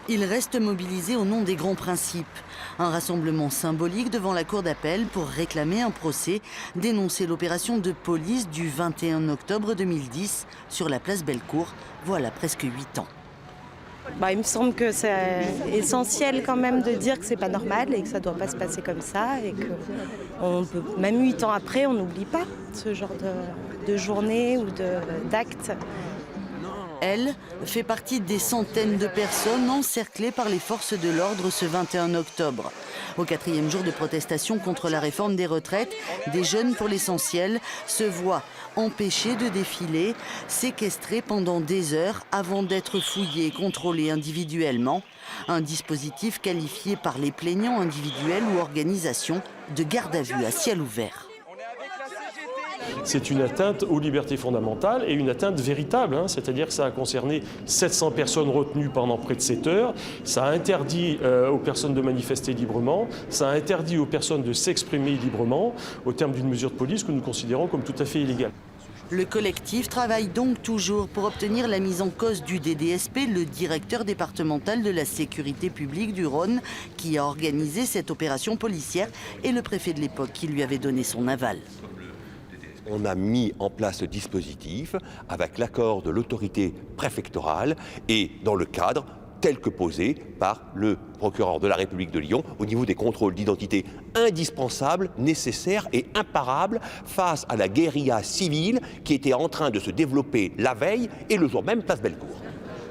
Ils restent mobilisés au nom des grands principes. Un rassemblement symbolique devant la cour d'appel pour réclamer un procès, dénoncer l'opération de police du 21 octobre 2010 sur la place Bellecour, voilà presque 8 ans. Il me semble que c'est essentiel quand même de dire que c'est pas normal et que ça doit pas se passer comme ça et que même 8 ans après, on n'oublie pas ce genre de journée ou d'actes. Elle fait partie des centaines de personnes encerclées par les forces de l'ordre ce 21 octobre. Au 4e jour de protestation contre la réforme des retraites, des jeunes pour l'essentiel se voient empêchés de défiler, séquestrés pendant des heures avant d'être fouillés et contrôlés individuellement. Un dispositif qualifié par les plaignants individuels ou organisations de garde à vue à ciel ouvert. C'est une atteinte aux libertés fondamentales et une atteinte véritable, c'est-à-dire que ça a concerné 700 personnes retenues pendant près de 7 heures, ça a interdit aux personnes de manifester librement, ça a interdit aux personnes de s'exprimer librement au terme d'une mesure de police que nous considérons comme tout à fait illégale. Le collectif travaille donc toujours pour obtenir la mise en cause du DDSP, le directeur départemental de la sécurité publique du Rhône, qui a organisé cette opération policière, et le préfet de l'époque qui lui avait donné son aval. On a mis en place ce dispositif avec l'accord de l'autorité préfectorale et dans le cadre tel que posé par le procureur de la République de Lyon au niveau des contrôles d'identité indispensables, nécessaires et imparables face à la guérilla civile qui était en train de se développer la veille et le jour même place Bellecour.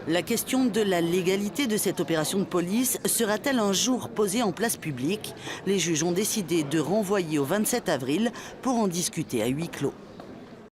La question de la légalité de cette opération de police sera-t-elle un jour posée en place publique? Les juges ont décidé de renvoyer au 27 avril pour en discuter à huis clos.